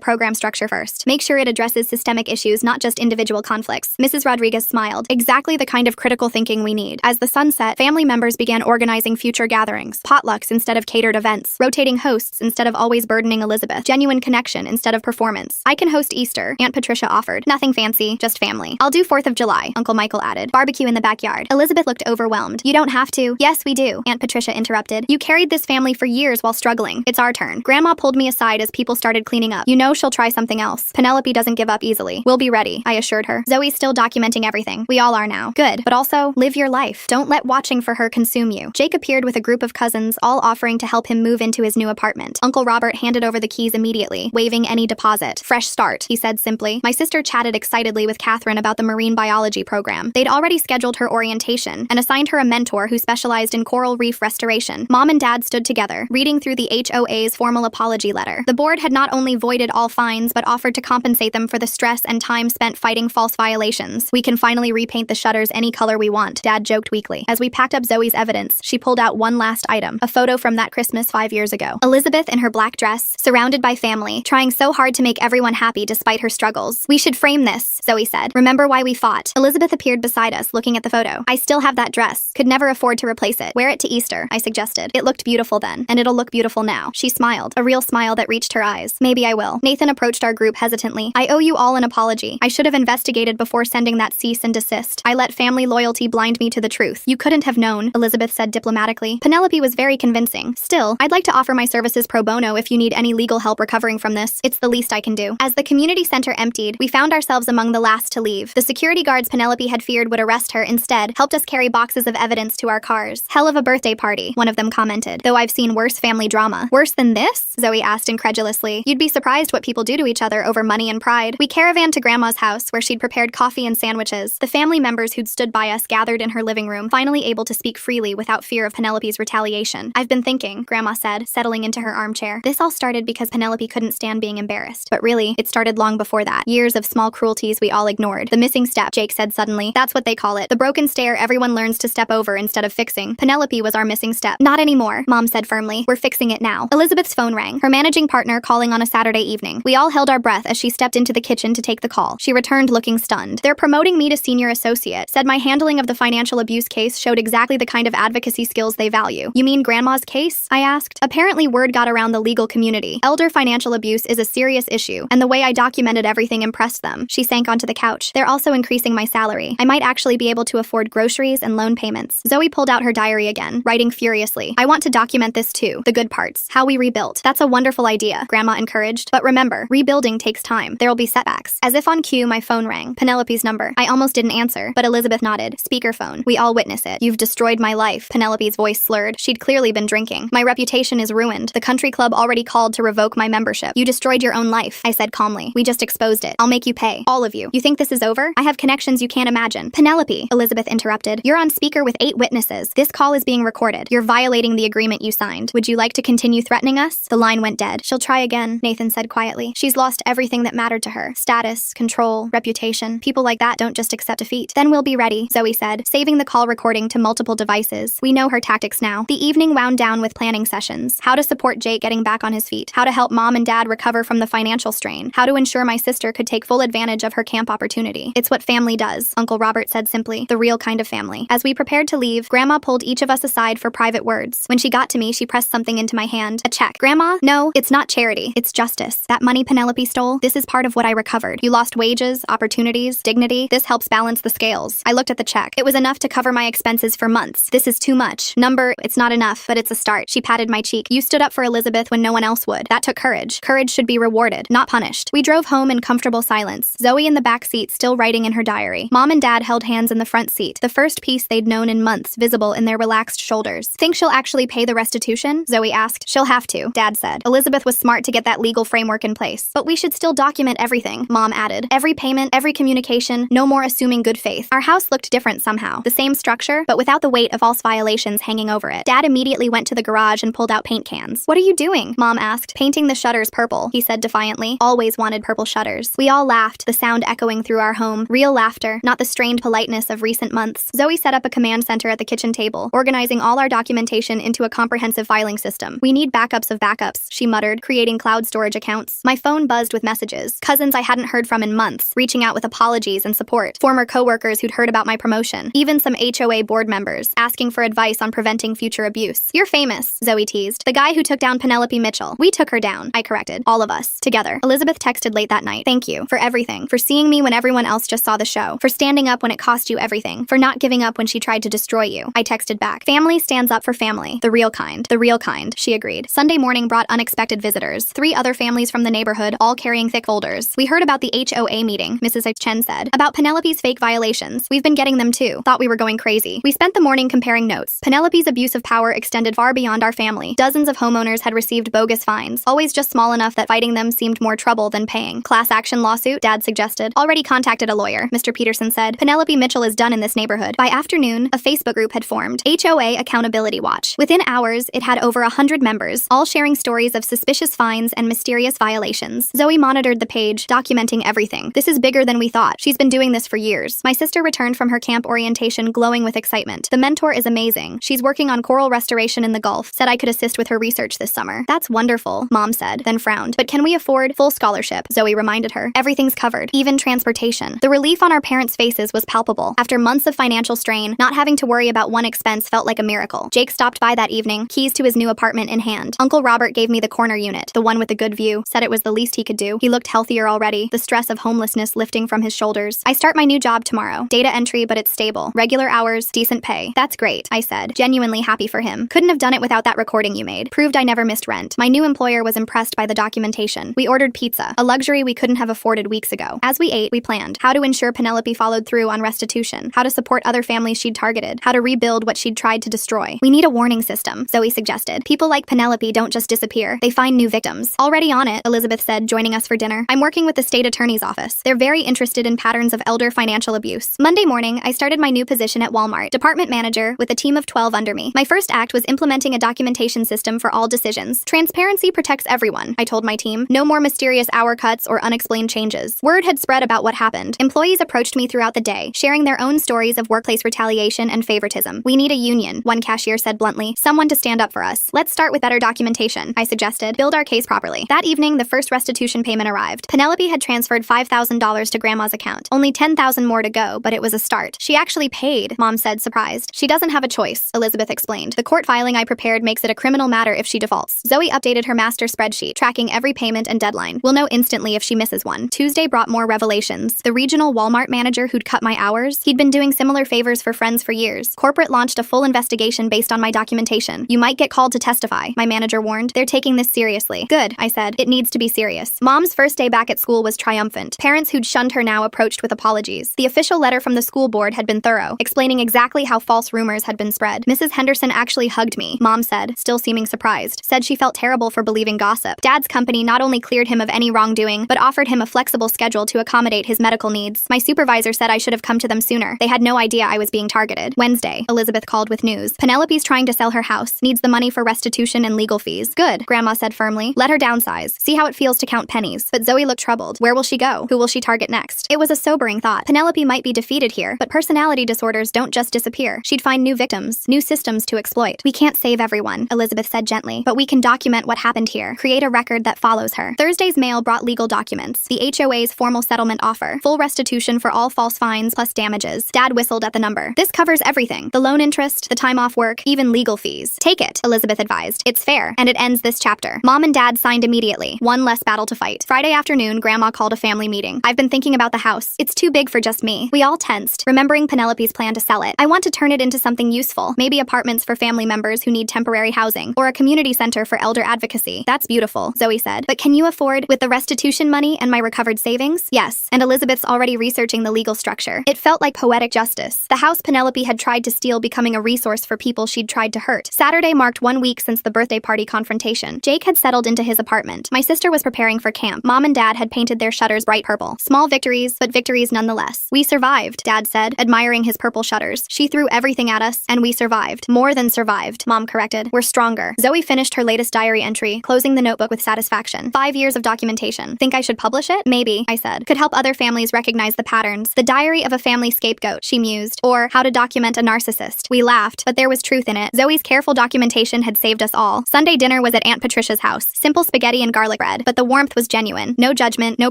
program structure first. Make sure it addresses systemic issues, not just individual conflicts. Mrs. Rodriguez smiled. Exactly the kind of critical thinking we need. As the sun set, family members began organizing future gatherings. Potlucks instead of catered events. Rotating hosts instead of always burdening Elizabeth. Genuine connection instead of performance. I can host Easter, Aunt Patricia offered. Nothing fancy, just family. I'll do 4th of July, Uncle Michael added. Barbecue in the backyard. Elizabeth looked overwhelmed. You don't have to. Yes, we do, Aunt Patricia interrupted. You carried this family for years while struggling. It's our turn. Grandma pulled me aside as people started cleaning up. You know she'll try something else. Penelope doesn't give up easily. We'll be ready, I assured her. Zoe's still documenting everything. We all are now. Good, but also, live your life. Don't let watching for her consume you. Jake appeared with a group of cousins, all offering to help him move into his new apartment. Uncle Robert handed over the keys immediately, waiving any deposit. Fresh start, he said simply. My sister chatted excitedly with Catherine about the marine biology program. They'd already scheduled her orientation and assigned her a mentor who specialized in coral reef restoration. Mom and Dad stood together, reading through the HOA's formal apology letter. The board had not only voided all fines but offered to compensate them for the stress and time spent fighting false violations. We can finally repaint the shutters any color we want, Dad joked weakly. As we packed up Zoe's evidence, she pulled out one last item, a photo from that Christmas 5 years ago. Elizabeth in her black dress, surrounded by family, trying so hard to make everyone happy despite her struggles. We should frame this, Zoe said. Remember why we fought. Elizabeth appeared beside us, looking at the photo. I still have that dress. Could never afford to replace it. Wear it to Easter, I suggested. It looked beautiful then, and it'll look beautiful now. She smiled, a real smile that reached her eyes. Maybe I will. Nathan approached our group hesitantly. I owe you all an apology. I should have investigated before sending that cease and desist. I let family loyalty blind me to the truth. You couldn't have known, Elizabeth said diplomatically. Penelope was very convincing. Still, I'd like to offer my services pro bono if you need any legal help recovering from this. It's the least I can do. As the community center emptied, we found ourselves among the last to leave. The security guards Penelope had feared would arrest her instead helped us carry boxes of evidence to our cars. Hell of a birthday party, one of them commented. Though I've seen worse family drama. Worse than this? Zoe asked incredulously. You'd be surprised what people do to each other over money and pride. We caravanned to Grandma's house, where she'd prepared coffee and sandwiches. The family members who'd stood by us gathered in her living room, finally able to speak freely without fear of Penelope's retaliation. I've been thinking, Grandma said, settling into her armchair. This all started because Penelope couldn't stand being embarrassed. But really, it started long before that. Years of small cruelties we all ignored. The missing step, Jake said suddenly. That's what they call it. The broken stair everyone learns to step over instead of fixing. Penelope was our missing step. Not anymore, Mom said firmly. We're fixing it now. Elizabeth's phone rang, her managing partner calling on a Saturday evening. We all held our breath as she stepped into the kitchen to take the call. She returned looking stunned. They're promoting me to senior associate. Said my handling of the financial abuse case showed exactly the kind of advocacy skills they value. You mean Grandma's case? I asked. Apparently word got around the legal community. Elder financial abuse is a serious issue, and the way I documented everything impressed them. She sank onto the couch. They're also increasing my salary. I might actually be able to afford groceries and loan payments. Zoe pulled out her diary again, writing furiously. I want to document this too. The good parts. How we rebuilt. That's a wonderful idea, Grandma encouraged. But remember, rebuilding takes time. There'll be setbacks. As if on cue, my phone rang. Penelope's number. I almost didn't answer, but Elizabeth nodded. Speakerphone. We all witness it. You've destroyed my life. Penelope's voice slurred. She'd clearly been drinking. My reputation is ruined. The country club already called to revoke my membership. You destroyed your own life, I said calmly. We just exposed it. I'll make you pay. All of you. You think this is over? I have connections you can't imagine. Penelope, Elizabeth interrupted. You're on speaker with 8 witnesses. This call is being recorded. You're violating the agreement you signed. Would you like to continue threatening us? The line went dead. She'll try again, Nathan said quietly. She's lost everything that mattered to her. Status, control, reputation. People like that don't just accept defeat. Then we'll be ready, Zoe said, saving the call recording to multiple devices. We know her tactics now. The evening wound down with planning sessions. How to support Jake getting back on his feet. How to help Mom and Dad recover from the financial strain. How to ensure my sister could take full advantage of her camp opportunity. It's what family does, Uncle Robert said simply. The real kind of family. As we prepared to leave, Grandma pulled each of us aside for private words. When she got to me, she pressed something into my hand. A check. Grandma? No, it's not charity. It's justice. That money Penelope stole, this is part of what I recovered. You lost wages, opportunities, dignity. This helps balance the scales. I looked at the check. It was enough to cover my expenses for months. This is too much. Number, it's not enough, but it's a start. She patted my cheek. You stood up for Elizabeth when no one else would. That took courage. Courage should be rewarded, not punished. We drove home in comfortable silence. Zoe in the back seat still writing in her diary. Mom and Dad held hands in the front seat, the first peace they'd known in months visible in their relaxed shoulders. Think she'll actually pay the restitution? Zoe asked. She'll have to, Dad said. Elizabeth was smart to get that legal framework in place. But we should still document everything, Mom added. Every payment, every communication, no more assuming good faith. Our house looked different somehow. The same structure, but without the weight of false violations hanging over it. Dad immediately went to the garage and pulled out paint cans. What are you doing? Mom asked. Painting the shutters purple, he said defiantly. Always wanted purple shutters. We all laughed, the sound echoing through our home. Real laughter, not the strained politeness of recent months. Zoe set up a command center at the kitchen table table, organizing all our documentation into a comprehensive filing system. We need backups of backups, she muttered, creating cloud storage accounts. My phone buzzed with messages. Cousins I hadn't heard from in months, reaching out with apologies and support. Former coworkers who'd heard about my promotion. Even some HOA board members, asking for advice on preventing future abuse. You're famous, Zoe teased. The guy who took down Penelope Mitchell. We took her down, I corrected. All of us. Together. Elizabeth texted late that night. Thank you. For everything. For seeing me when everyone else just saw the show. For standing up when it cost you everything. For not giving up when she tried to destroy you. I texted back. Family stands up for family. The real kind. The real kind, she agreed. Sunday morning brought unexpected visitors. 3 other families from the neighborhood, all carrying thick folders. We heard about the HOA meeting, Mrs. Chen said. About Penelope's fake violations. We've been getting them too. Thought we were going crazy. We spent the morning comparing notes. Penelope's abuse of power extended far beyond our family. Dozens of homeowners had received bogus fines, always just small enough that fighting them seemed more trouble than paying. Class action lawsuit, Dad suggested. Already contacted a lawyer, Mr. Peterson said. Penelope Mitchell is done in this neighborhood. By afternoon, a Facebook group had formed. HOA Accountability Watch. Within hours, it had over 100 members, all sharing stories of suspicious fines and mysterious violations. Zoe monitored the page, documenting everything. This is bigger than we thought. She's been doing this for years. My sister returned from her camp orientation glowing with excitement. The mentor is amazing. She's working on coral restoration in the Gulf. Said I could assist with her research this summer. That's wonderful, Mom said, then frowned. But can we afford full scholarship? Zoe reminded her. Everything's covered, even transportation. The relief on our parents' faces was palpable. After months of financial strain, not having to worry about one expense felt like a miracle. Jake stopped by that evening, keys to his new apartment in hand. Uncle Robert gave me the corner unit, the one with the good view, said it was the least he could do. He looked healthier already, the stress of homelessness lifting from his shoulders. I start my new job tomorrow. Data entry, but it's stable. Regular hours, decent pay. That's great, I said, genuinely happy for him. Couldn't have done it without that recording you made. Proved I never missed rent. My new employer was impressed by the documentation. We ordered pizza, a luxury we couldn't have afforded weeks ago. As we ate, we planned how to ensure Penelope followed through on restitution, how to support other families she'd targeted, how to rebuild what she'd tried to destroy. We need a warning system, Zoe suggested. People like Penelope don't just disappear. They find new victims. Already on it, Elizabeth said, joining us for dinner. I'm working with the state attorney's office. They're very interested in patterns of elder financial abuse. Monday morning, I started my new position at Walmart, department manager, with a team of 12 under me. My first act was implementing a documentation system for all decisions. Transparency protects everyone, I told my team. No more mysterious hour cuts or unexplained changes. Word had spread about what happened. Employees approached me throughout the day, sharing their own stories of workplace retaliation and favoritism. We need a union, one cashier said bluntly. Someone to stand up for us. Let's start with better documentation, I suggested. Build our case properly. That evening, the first restitution payment arrived. Penelope had transferred $5,000 to Grandma's account. Only $10,000 more to go, but it was a start. She actually paid, Mom said, surprised. She doesn't have a choice, Elizabeth explained. The court filing I prepared makes it a criminal matter if she defaults. Zoe updated her master spreadsheet, tracking every payment and deadline. We'll know instantly if she misses one. Tuesday brought more revelations. The regional Walmart manager who'd cut my hours, he'd been doing similar favors for friends for years. Corporate launched a full investigation based on my documentation. You might get called to testify, my manager warned. They're taking this seriously. Good, I said. It needs to be serious. Mom's first day back at school was triumphant. Parents who'd shunned her now approached with apologies. The official letter from the school board had been thorough, explaining exactly how false rumors had been spread. Mrs. Henderson actually hugged me, Mom said, still seeming surprised. Said she felt terrible for believing gossip. Dad's company not only cleared him of any wrongdoing, but offered him a flexible schedule to accommodate his medical needs. My supervisor said I should have come to them sooner. They had no idea I was being targeted. Wednesday, Elizabeth called with news. Penelope's trying to sell her house, needs the money for restitution and legal fees. Good, Grandma said firmly. Let her downsize. See how it feels to count pennies. But Zoe looked troubled. Where will she go? Who will she target next? It was a sobering thought. Penelope might be defeated here, but personality disorders don't just disappear. She'd find new victims, new systems to exploit. We can't save everyone, Elizabeth said gently, but we can document what happened here, create a record that follows her. Thursday's mail brought legal documents, the HOA's formal settlement offer, full restitution for all false fines plus damages. Dad whistled at the number. This covers everything. The loan interest, the time off work, even legal fees. Take it, Elizabeth advised. It's fair, and it ends this chapter. Mom and Dad signed immediately. One less battle to fight. Friday afternoon, Grandma called a family meeting. I've been thinking about the house. It's too big for just me. We all tensed, remembering Penelope's plan to sell it. I want to turn it into something useful. Maybe apartments for family members who need temporary housing, or a community center for elder advocacy. That's beautiful, Zoe said. But can you afford, with the restitution money and my recovered savings? Yes, and Elizabeth's already researching the legal structure. It felt like poetic justice. The house Penelope had tried to steal becoming a resource for people she'd tried to hurt. Saturday marked 1 week since the birthday party confrontation. Jake had settled into his apartment. My sister was preparing for camp. Mom and Dad had painted their shutters bright purple. Small victories, but victories nonetheless. We survived, Dad said, admiring his purple shutters. She threw everything at us, and we survived. More than survived, Mom corrected. We're stronger. Zoe finished her latest diary entry, closing the notebook with satisfaction. 5 years of documentation. Think I should publish it? Maybe, I said. Could help other families recognize the patterns. The diary of a family scapegoat, she mused. Or how to document a narcissist. honest. We laughed, but there was truth in it. Zoe's careful documentation had saved us all. Sunday dinner was at Aunt Patricia's house. Simple spaghetti and garlic bread, but the warmth was genuine. No judgment, no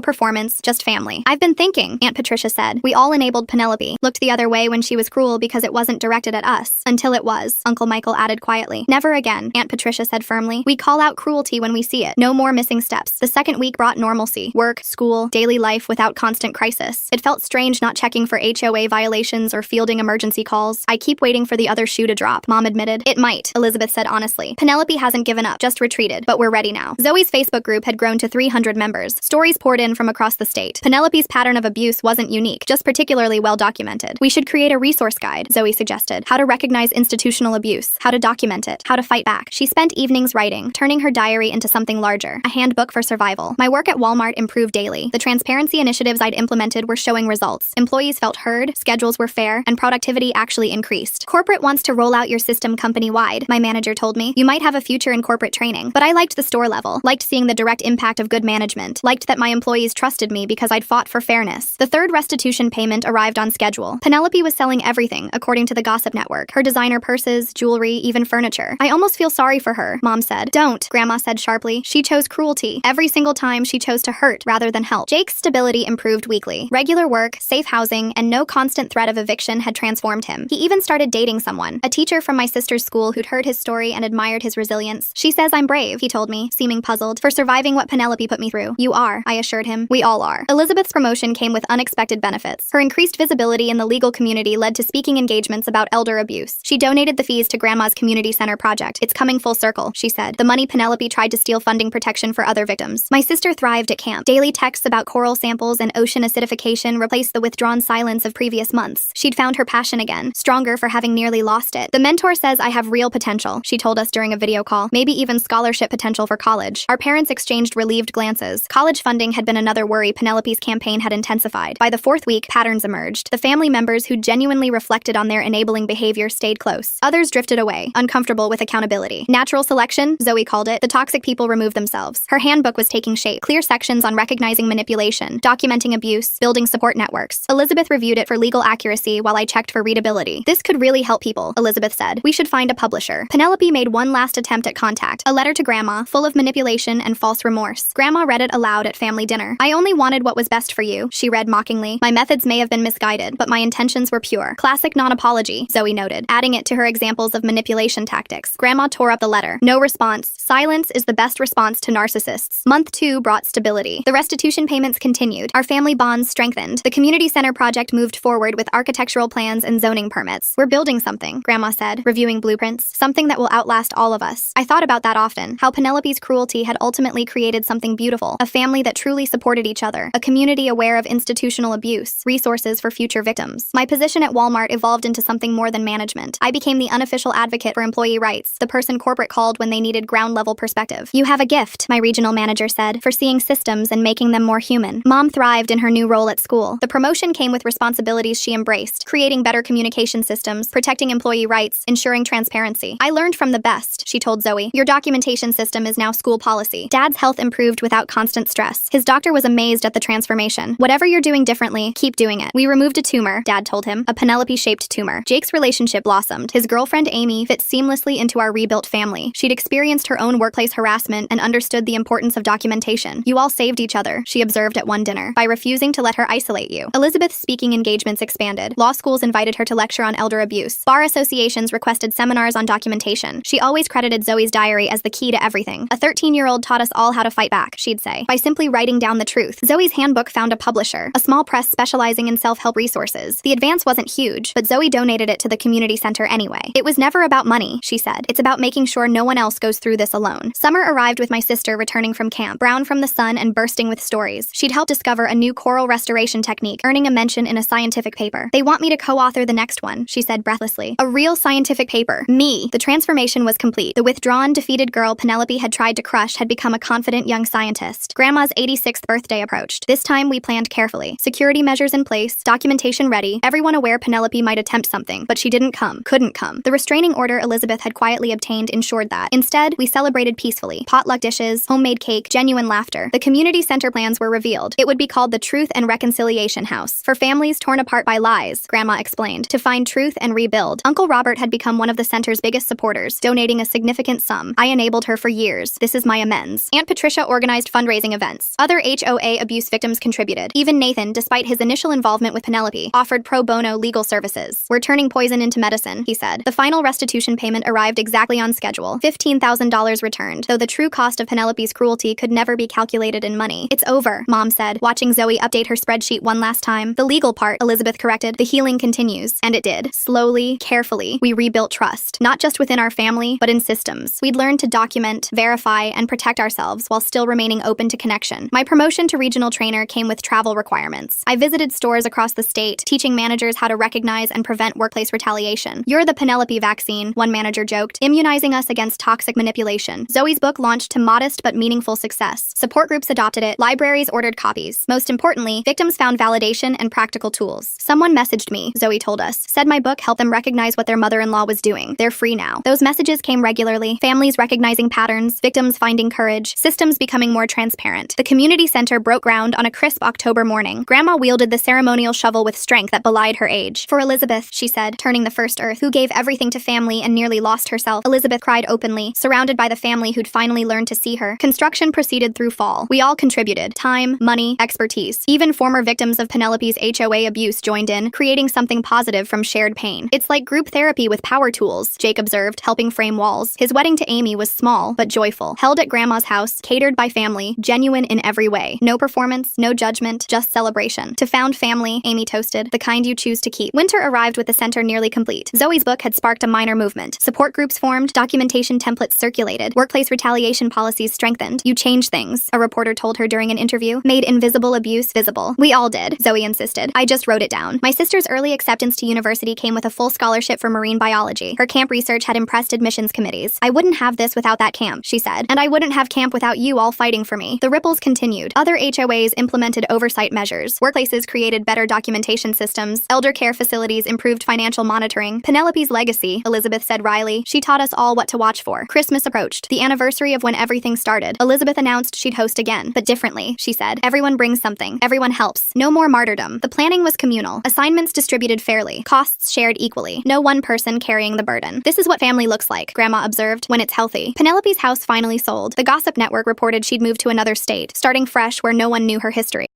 performance, just family. I've been thinking, Aunt Patricia said. We all enabled Penelope. Looked the other way when she was cruel because it wasn't directed at us. Until it was, Uncle Michael added quietly. Never again, Aunt Patricia said firmly. We call out cruelty when we see it. No more missing steps. The second week brought normalcy. Work, school, daily life without constant crisis. It felt strange not checking for HOA violations or fielding emergency calls. I keep waiting for the other shoe to drop, Mom admitted. It might, Elizabeth said honestly. Penelope hasn't given up, just retreated, but we're ready now. Zoe's Facebook group had grown to 300 members. Stories poured in from across the state. Penelope's pattern of abuse wasn't unique, just particularly well documented. We should create a resource guide, Zoe suggested. How to recognize institutional abuse, how to document it, how to fight back. She spent evenings writing, turning her diary into something larger, a handbook for survival. My work at Walmart improved daily. The transparency initiatives I'd implemented were showing results. Employees felt heard, schedules were fair, and productivity actually increased. Corporate wants to roll out your system company-wide, my manager told me. You might have a future in corporate training, but I liked the store level, liked seeing the direct impact of good management, liked that my employees trusted me because I'd fought for fairness. The third restitution payment arrived on schedule. Penelope was selling everything, according to the Gossip Network. Her designer purses, jewelry, even furniture. I almost feel sorry for her, Mom said. Don't, Grandma said sharply. She chose cruelty. Every single time she chose to hurt rather than help. Jake's stability improved weekly. Regular work, safe housing, and no constant threat of eviction had transformed him. He even started dating someone, a teacher from my sister's school who'd heard his story and admired his resilience. She says I'm brave, he told me, seeming puzzled, for surviving what Penelope put me through. You are, I assured him. We all are. Elizabeth's promotion came with unexpected benefits. Her increased visibility in the legal community led to speaking engagements about elder abuse. She donated the fees to Grandma's community center project. It's coming full circle, she said. The money Penelope tried to steal funding protection for other victims. My sister thrived at camp. Daily texts about coral samples and ocean acidification replaced the withdrawn silence of previous months. She'd found her passion again, stronger for having nearly lost it. The mentor says I have real potential, she told us during a video call, maybe even scholarship potential for college. Our parents exchanged relieved glances. College funding had been another worry Penelope's campaign had intensified. By the fourth week, patterns emerged. The family members who genuinely reflected on their enabling behavior stayed close. Others drifted away, uncomfortable with accountability. Natural selection, Zoe called it. The toxic people removed themselves. Her handbook was taking shape. Clear sections on recognizing manipulation, documenting abuse, building support networks. Elizabeth reviewed it for legal accuracy while I checked for readability. This could really help people, Elizabeth said. We should find a publisher. Penelope made one last attempt at contact, a letter to Grandma, full of manipulation and false remorse. Grandma read it aloud at family dinner. I only wanted what was best for you, she read mockingly. My methods may have been misguided, but my intentions were pure. Classic non-apology, Zoe noted, adding it to her examples of manipulation tactics. Grandma tore up the letter. No response. Silence is the best response to narcissists. Month 2 brought stability. The restitution payments continued. Our family bonds strengthened. The community center project moved forward with architectural plans and zoning permits. We're building something, Grandma said, reviewing blueprints. Something that will outlast all of us. I thought about that often, how Penelope's cruelty had ultimately created something beautiful, a family that truly supported each other, a community aware of institutional abuse, resources for future victims. My position at Walmart evolved into something more than management. I became the unofficial advocate for employee rights, the person corporate called when they needed ground-level perspective. You have a gift, my regional manager said, for seeing systems and making them more human. Mom thrived in her new role at school. The promotion came with responsibilities she embraced, creating better communication systems, protecting employee rights, ensuring transparency. I learned from the best, she told Zoe. Your documentation system is now school policy. Dad's health improved without constant stress. His doctor was amazed at the transformation. Whatever you're doing differently, keep doing it. We removed a tumor, Dad told him, a Penelope-shaped tumor. Jake's relationship blossomed. His girlfriend Amy fit seamlessly into our rebuilt family. She'd experienced her own workplace harassment and understood the importance of documentation. You all saved each other, she observed at one dinner, by refusing to let her isolate you. Elizabeth's speaking engagements expanded. Law schools invited her to lecture on elder abuse. Bar associations requested seminars on documentation. She always credited Zoe's diary as the key to everything. A 13-year-old taught us all how to fight back, she'd say, by simply writing down the truth. Zoe's handbook found a publisher, a small press specializing in self-help resources. The advance wasn't huge, but Zoe donated it to the community center anyway. It was never about money, she said. It's about making sure no one else goes through this alone. Summer arrived with my sister returning from camp, brown from the sun and bursting with stories. She'd helped discover a new coral restoration technique, earning a mention in a scientific paper. They want me to co-author the next one, she said breathlessly. A real scientific paper. Me. The transformation was complete. The withdrawn, defeated girl Penelope had tried to crush had become a confident young scientist. Grandma's 86th birthday approached. This time we planned carefully. Security measures in place, documentation ready, everyone aware Penelope might attempt something, but she didn't come, couldn't come. The restraining order Elizabeth had quietly obtained ensured that. Instead, we celebrated peacefully. Potluck dishes, homemade cake, genuine laughter. The community center plans were revealed. It would be called the Truth and Reconciliation House. For families torn apart by lies, Grandma explained, to find truth and rebuild. Uncle Robert had become one of the center's biggest supporters, donating a significant sum. I enabled her for years. This is my amends. Aunt Patricia organized fundraising events. Other HOA abuse victims contributed. Even Nathan, despite his initial involvement with Penelope, offered pro bono legal services. We're turning poison into medicine, he said. The final restitution payment arrived exactly on schedule. $15,000 returned, though the true cost of Penelope's cruelty could never be calculated in money. It's over, Mom said, watching Zoe update her spreadsheet one last time. The legal part, Elizabeth corrected. The healing continues. And it did. Slowly, carefully, we rebuilt trust. Not just within our family, but in systems. We'd learned to document, verify, and protect ourselves while still remaining open to connection. My promotion to regional trainer came with travel requirements. I visited stores across the state, teaching managers how to recognize and prevent workplace retaliation. You're the Penelope vaccine, one manager joked, immunizing us against toxic manipulation. Zoe's book launched to modest but meaningful success. Support groups adopted it, libraries ordered copies. Most importantly, victims found validation and practical tools. Someone messaged me, Zoe told us, said my book helped them recognize what their mother-in-law was doing. They're free now. Those messages came regularly, families recognizing patterns, victims finding courage, systems becoming more transparent. The community center broke ground on a crisp October morning. Grandma wielded the ceremonial shovel with strength that belied her age. For Elizabeth, she said, turning the first earth, who gave everything to family and nearly lost herself. Elizabeth cried openly, surrounded by the family who'd finally learned to see her. Construction proceeded through fall. We all contributed. Time, money, expertise. Even former victims of Penelope's HOA abuse joined in, creating something positive from shared pain. It's like group therapy with power tools, Jake observed, helping frame walls. His wedding to Amy was small, but joyful. Held at Grandma's house, catered by family, genuine in every way. No performance, no judgment, just celebration. To found family, Amy toasted, the kind you choose to keep. Winter arrived with the center nearly complete. Zoe's book had sparked a minor movement. Support groups formed, documentation templates circulated, workplace retaliation policies strengthened. You changed things, a reporter told her during an interview. Made invisible abuse visible. We all did, Zoe insisted. I just wrote it down. My sister's early acceptance to university came with a full scholarship for marine biology. Her camp research had impressed admissions committees. I wouldn't have this without that camp, she said. And I wouldn't have camp without you all fighting for me. The ripples continued. Other HOAs implemented oversight measures. Workplaces created better documentation systems. Elder care facilities improved financial monitoring. Penelope's legacy, Elizabeth said wryly. She taught us all what to watch for. Christmas approached, the anniversary of when everything started. Elizabeth announced she'd host again, but differently, she said. Everyone brings something. Everyone helps. No more martyrdom. The planning was communal. Assignments distributed fairly. Costs shared equally. No one person carrying the burden. This is what family looks like, Grandma observed, when it's healthy. Penelope's house finally sold. The Gossip Network reported she'd moved to another state, starting fresh where no one knew her history.